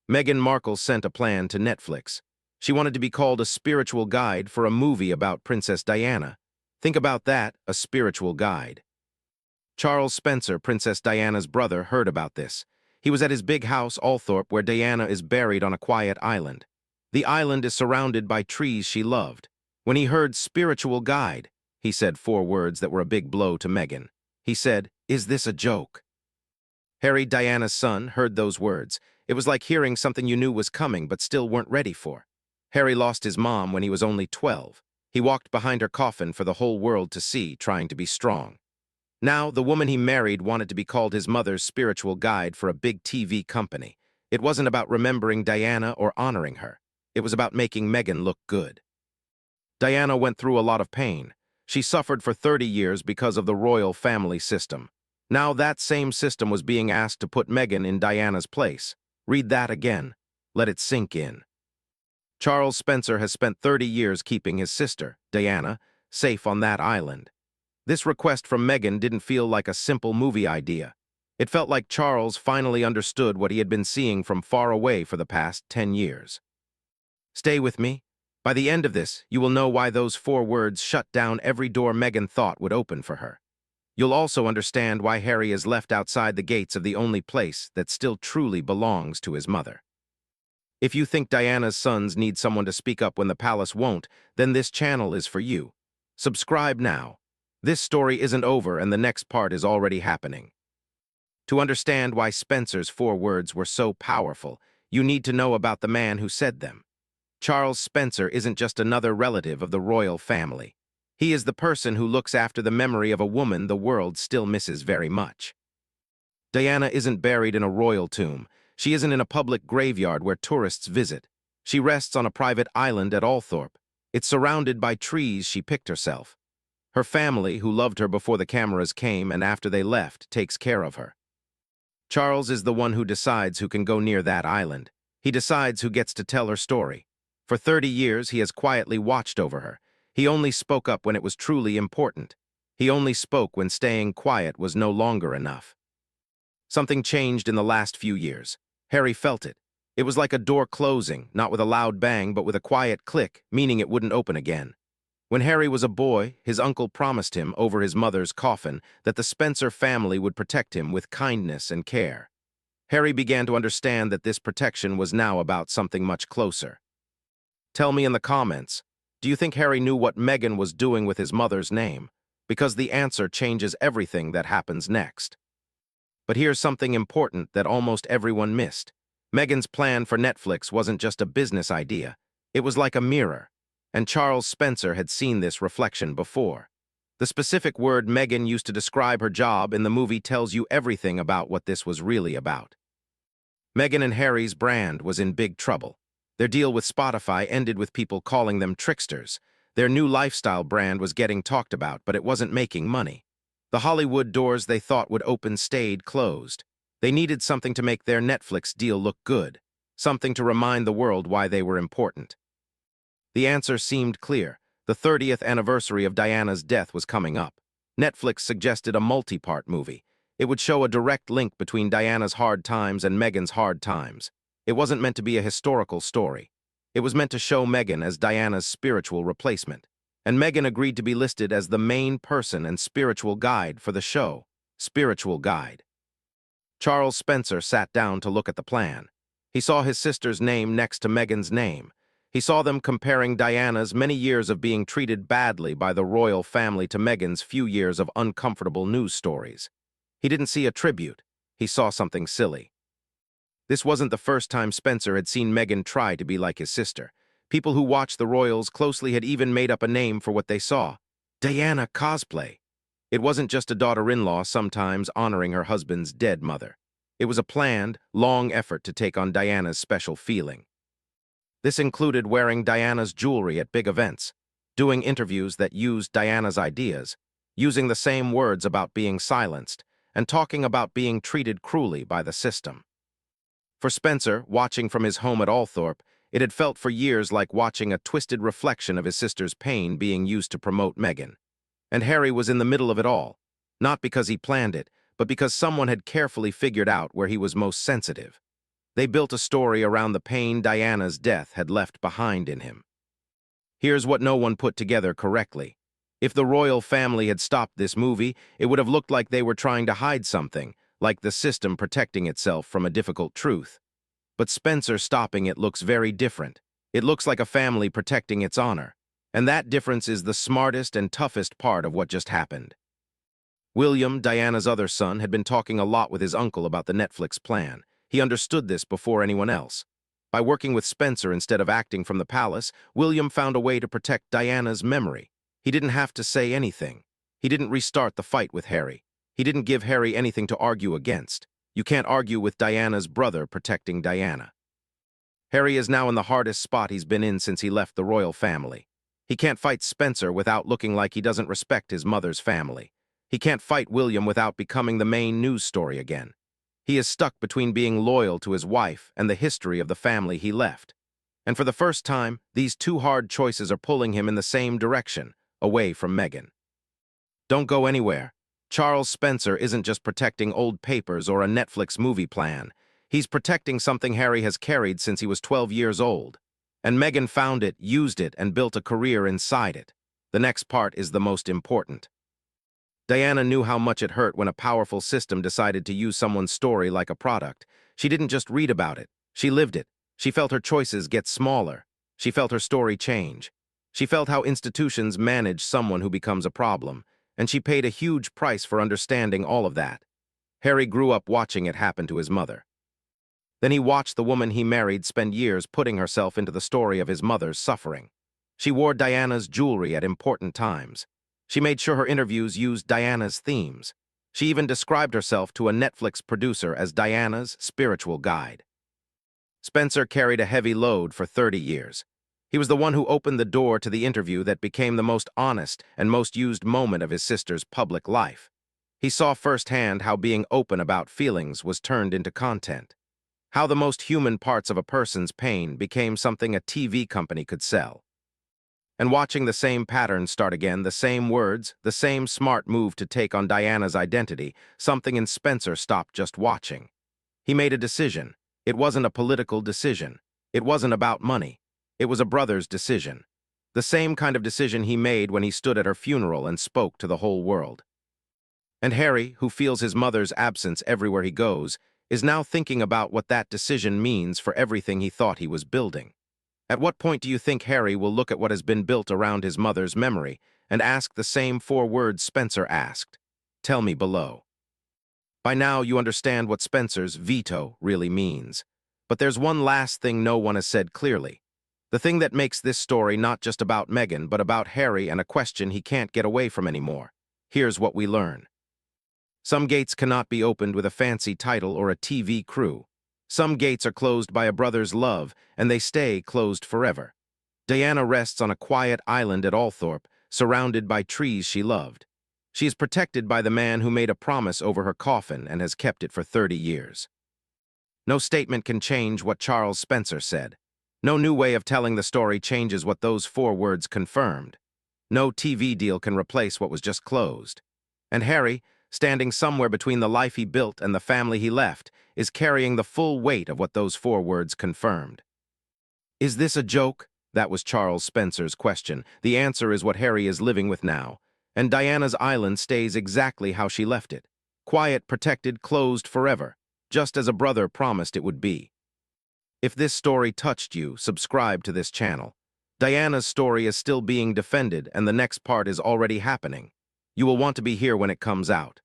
Meghan Markle sent a plan to Netflix. She wanted to be called a spiritual guide for a movie about Princess Diana. Think about that, a spiritual guide. Charles Spencer, Princess Diana's brother, heard about this. He was at his big house, Althorpe, where Diana is buried on a quiet island. The island is surrounded by trees she loved. When he heard spiritual guide, he said 4 words that were a big blow to Meghan. He said, "Is this a joke?" Harry, Diana's son, heard those words. It was like hearing something you knew was coming but still weren't ready for. Harry lost his mom when he was only 12. He walked behind her coffin for the whole world to see, trying to be strong. Now, the woman he married wanted to be called his mother's spiritual guide for a big TV company. It wasn't about remembering Diana or honoring her. It was about making Meghan look good. Diana went through a lot of pain. She suffered for 30 years because of the royal family system. Now that same system was being asked to put Meghan in Diana's place. Read that again. Let it sink in. Charles Spencer has spent 30 years keeping his sister, Diana, safe on that island. This request from Meghan didn't feel like a simple movie idea. It felt like Charles finally understood what he had been seeing from far away for the past 10 years. Stay with me. By the end of this, you will know why those 4 words shut down every door Meghan thought would open for her. You'll also understand why Harry is left outside the gates of the only place that still truly belongs to his mother. If you think Diana's sons need someone to speak up when the palace won't, then this channel is for you. Subscribe now. This story isn't over and the next part is already happening. To understand why Spencer's 4 words were so powerful, you need to know about the man who said them. Charles Spencer isn't just another relative of the royal family. He is the person who looks after the memory of a woman the world still misses very much. Diana isn't buried in a royal tomb. She isn't in a public graveyard where tourists visit. She rests on a private island at Althorpe. It's surrounded by trees she picked herself. Her family, who loved her before the cameras came and after they left, takes care of her. Charles is the one who decides who can go near that island. He decides who gets to tell her story. For 30 years, he has quietly watched over her. He only spoke up when it was truly important. He only spoke when staying quiet was no longer enough. Something changed in the last few years. Harry felt it. It was like a door closing, not with a loud bang, but with a quiet click, meaning it wouldn't open again. When Harry was a boy, his uncle promised him, over his mother's coffin, that the Spencer family would protect him with kindness and care. Harry began to understand that this protection was now about something much closer. Tell me in the comments, do you think Harry knew what Meghan was doing with his mother's name? Because the answer changes everything that happens next. But here's something important that almost everyone missed. Meghan's plan for Netflix wasn't just a business idea. It was like a mirror. And Charles Spencer had seen this reflection before. The specific word Meghan used to describe her job in the movie tells you everything about what this was really about. Meghan and Harry's brand was in big trouble. Their deal with Spotify ended with people calling them tricksters. Their new lifestyle brand was getting talked about, but it wasn't making money. The Hollywood doors they thought would open stayed closed. They needed something to make their Netflix deal look good, something to remind the world why they were important. The answer seemed clear. The 30th anniversary of Diana's death was coming up. Netflix suggested a multi-part movie. It would show a direct link between Diana's hard times and Meghan's hard times. It wasn't meant to be a historical story. It was meant to show Meghan as Diana's spiritual replacement. And Meghan agreed to be listed as the main person and spiritual guide for the show. Spiritual guide. Charles Spencer sat down to look at the plan. He saw his sister's name next to Meghan's name. He saw them comparing Diana's many years of being treated badly by the royal family to Meghan's few years of uncomfortable news stories. He didn't see a tribute. He saw something silly. This wasn't the first time Spencer had seen Meghan try to be like his sister. People who watched the royals closely had even made up a name for what they saw. Diana cosplay. It wasn't just a daughter-in-law sometimes honoring her husband's dead mother. It was a planned, long effort to take on Diana's special feeling. This included wearing Diana's jewelry at big events, doing interviews that used Diana's ideas, using the same words about being silenced, and talking about being treated cruelly by the system. For Spencer, watching from his home at Althorpe, it had felt for years like watching a twisted reflection of his sister's pain being used to promote Meghan. And Harry was in the middle of it all, not because he planned it, but because someone had carefully figured out where he was most sensitive. They built a story around the pain Diana's death had left behind in him. Here's what no one put together correctly. If the royal family had stopped this movie, it would have looked like they were trying to hide something, like the system protecting itself from a difficult truth. But Spencer stopping it looks very different. It looks like a family protecting its honor. And that difference is the smartest and toughest part of what just happened. William, Diana's other son, had been talking a lot with his uncle about the Netflix plan. He understood this before anyone else. By working with Spencer instead of acting from the palace, William found a way to protect Diana's memory. He didn't have to say anything. He didn't restart the fight with Harry. He didn't give Harry anything to argue against. You can't argue with Diana's brother protecting Diana. Harry is now in the hardest spot he's been in since he left the royal family. He can't fight Spencer without looking like he doesn't respect his mother's family. He can't fight William without becoming the main news story again. He is stuck between being loyal to his wife and the history of the family he left. And for the first time, these two hard choices are pulling him in the same direction, away from Meghan. Don't go anywhere. Charles Spencer isn't just protecting old papers or a Netflix movie plan. He's protecting something Harry has carried since he was 12 years old. And Meghan found it, used it, and built a career inside it. The next part is the most important. Diana knew how much it hurt when a powerful system decided to use someone's story like a product. She didn't just read about it. She lived it. She felt her choices get smaller. She felt her story change. She felt how institutions manage someone who becomes a problem, and she paid a huge price for understanding all of that. Harry grew up watching it happen to his mother. Then he watched the woman he married spend years putting herself into the story of his mother's suffering. She wore Diana's jewelry at important times. She made sure her interviews used Diana's themes. She even described herself to a Netflix producer as Diana's spiritual guide. Spencer carried a heavy load for 30 years. He was the one who opened the door to the interview that became the most honest and most used moment of his sister's public life. He saw firsthand how being open about feelings was turned into content. How the most human parts of a person's pain became something a TV company could sell. And watching the same pattern start again, the same words, the same smart move to take on Diana's identity, something in Spencer stopped just watching. He made a decision. It wasn't a political decision. It wasn't about money. It was a brother's decision. The same kind of decision he made when he stood at her funeral and spoke to the whole world. And Harry, who feels his mother's absence everywhere he goes, is now thinking about what that decision means for everything he thought he was building. At what point do you think Harry will look at what has been built around his mother's memory and ask the same 4 words Spencer asked? Tell me below. By now you understand what Spencer's veto really means. But there's one last thing no one has said clearly. The thing that makes this story not just about Meghan, but about Harry and a question he can't get away from anymore. Here's what we learn. Some gates cannot be opened with a fancy title or a TV crew. Some gates are closed by a brother's love, and they stay closed forever. Diana rests on a quiet island at Althorpe, surrounded by trees she loved. She is protected by the man who made a promise over her coffin and has kept it for 30 years. No statement can change what Charles Spencer said. No new way of telling the story changes what those 4 words confirmed. No TV deal can replace what was just closed. And Harry, standing somewhere between the life he built and the family he left, is carrying the full weight of what those 4 words confirmed. Is this a joke? That was Charles Spencer's question. The answer is what Harry is living with now. And Diana's island stays exactly how she left it. Quiet, protected, closed forever, just as a brother promised it would be. If this story touched you, subscribe to this channel. Diana's story is still being defended, and the next part is already happening. You will want to be here when it comes out.